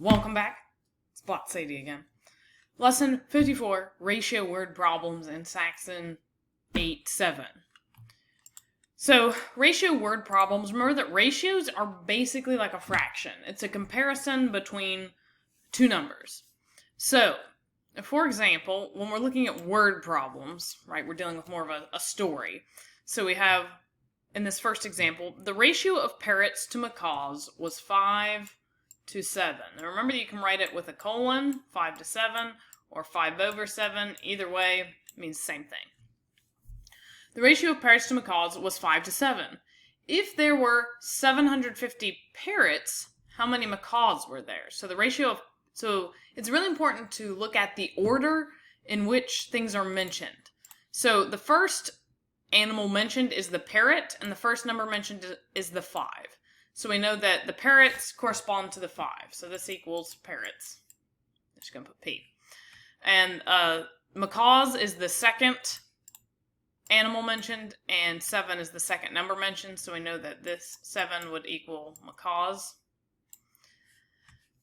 Welcome back. It's Bot Sadie again. Lesson 54, Ratio Word Problems in Saxon 8-7. So, ratio word problems, remember that ratios are basically like a fraction. It's a comparison between two numbers. So, for example, when we're looking at word problems, right, we're dealing with more of a story. So we have, in this first example, the ratio of parrots to macaws was 5 to 7. Now remember that you can write it with a colon, 5 to 7, or 5/7. Either way, means the same thing. The ratio of parrots to macaws was 5 to 7. If there were 750 parrots, how many macaws were there? So it's really important to look at the order in which things are mentioned. So the first animal mentioned is the parrot, and the first number mentioned is the 5. So we know that the parrots correspond to the 5. So this equals parrots. I'm just going to put P. And macaws is the second animal mentioned, and 7 is the second number mentioned. So we know that this 7 would equal macaws.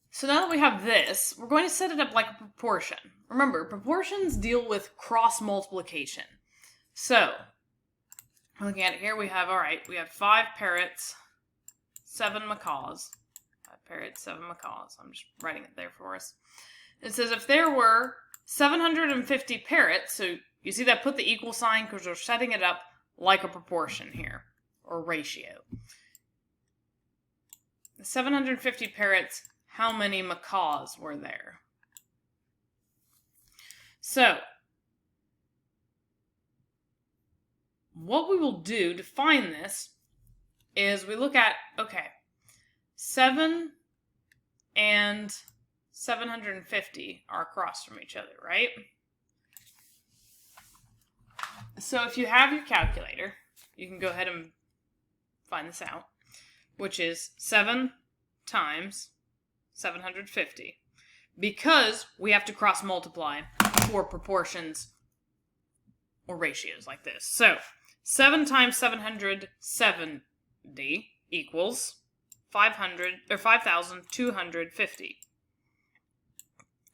So now that we have this, we're going to set it up like a proportion. Remember, proportions deal with cross multiplication. So, looking at it here, we have 5 parrots, 7 macaws. 5 parrots, 7 macaws. I'm just writing it there for us. It says if there were 750 parrots, so you see that, put the equal sign because we're setting it up like a proportion here, or ratio. 750 parrots, how many macaws were there? So, what we will do to find this is we look at, 7 and 750 are across from each other, right? So if you have your calculator, you can go ahead and find this out, which is 7 times 750, because we have to cross multiply for proportions or ratios like this. So 7 times 770 equals 5,250.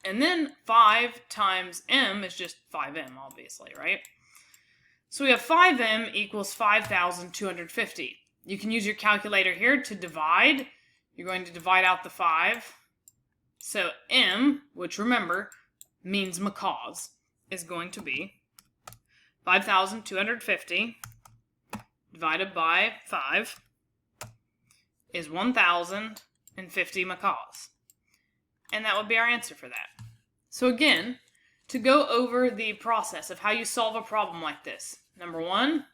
And then 5 times m is just 5m, obviously, right? So we have 5m equals 5,250. You can use your calculator here to divide. You're going to divide out the 5. So m, which remember means macaws, is going to be 5,250 divided by 5 is 1,050 macaws. And that would be our answer for that. So again, to go over the process of how you solve a problem like this. Number 1,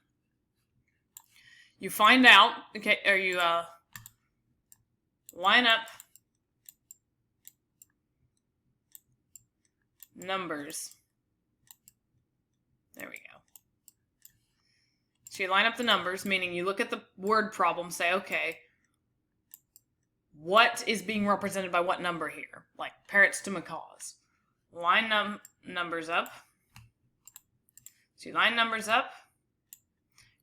you find out, you line up numbers. There we go. So you line up the numbers, meaning you look at the word problem, say, okay, what is being represented by what number here? Like parrots to macaws. Line numbers up. So you line numbers up,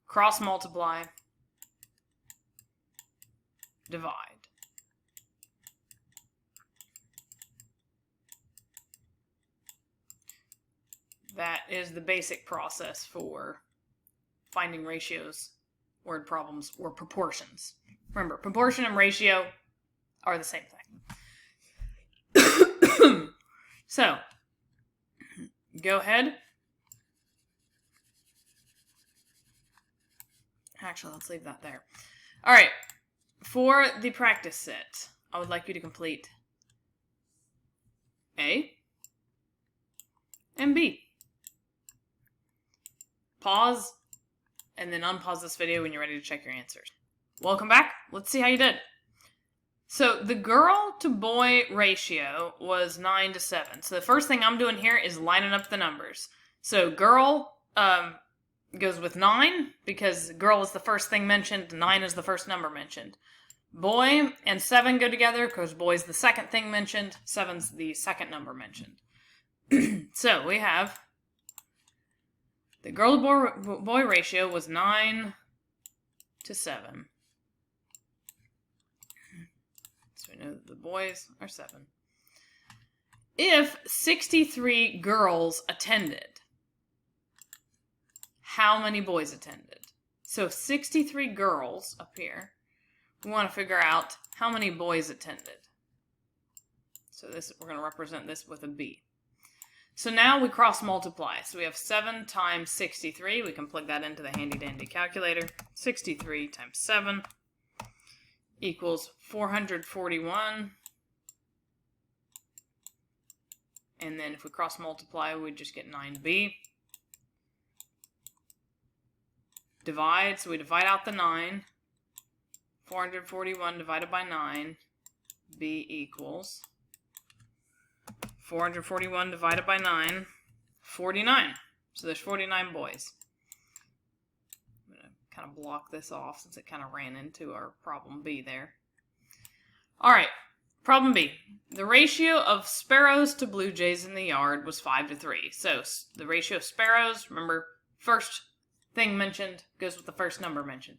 cross multiply, divide. That is the basic process for finding ratios, word problems, or proportions. Remember, proportion and ratio are the same thing. So, go ahead. Actually, let's leave that there. All right, for the practice set, I would like you to complete A and B. Pause, and then unpause this video when you're ready to check your answers. Welcome back. Let's see how you did. So the girl to boy ratio was 9 to 7. So the first thing I'm doing here is lining up the numbers. So girl goes with 9 because girl is the first thing mentioned. 9 is the first number mentioned. Boy and 7 go together because boy is the second thing mentioned. 7's the second number mentioned. So we have the girl to boy ratio was 9 to 7. So we know that the boys are 7. If 63 girls attended, how many boys attended? So 63 girls up here. We want to figure out how many boys attended. So this, we're going to represent this with a B. So now we cross multiply. So we have 7 times 63. We can plug that into the handy dandy calculator. 63 times 7 equals 441. And then if we cross multiply, we just get 9b. Divide, so we divide out the 9. 441 divided by 9, b equals 441 divided by 9, 49. So there's 49 boys. I'm going to kind of block this off since it kind of ran into our problem B there. All right, problem B. The ratio of sparrows to blue jays in the yard was 5 to 3. So the ratio of sparrows, remember, first thing mentioned goes with the first number mentioned.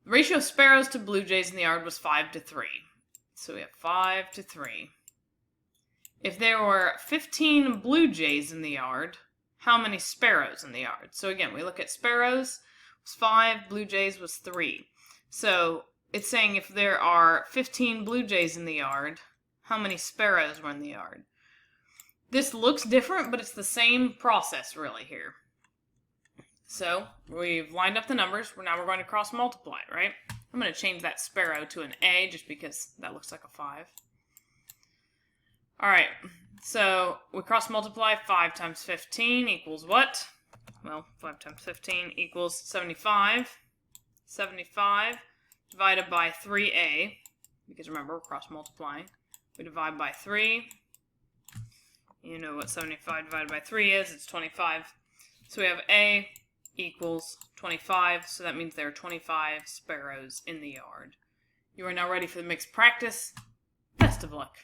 The ratio of sparrows to blue jays in the yard was 5 to 3. So we have 5 to 3. If there were 15 blue jays in the yard, how many sparrows in the yard? So again, we look at sparrows, was 5, blue jays was 3. So it's saying if there are 15 blue jays in the yard, how many sparrows were in the yard? This looks different, but it's the same process really here. So we've lined up the numbers. Now we're going to cross multiply, right? I'm going to change that sparrow to an A just because that looks like a 5. All right, so we cross multiply. 5 times 15 equals what? Well, 5 times 15 equals 75. 75 divided by 3a, because remember, we're cross multiplying. We divide by 3. You know what 75 divided by 3 is. It's 25. So we have a equals 25, so that means there are 25 sparrows in the yard. You are now ready for the mixed practice. Best of luck.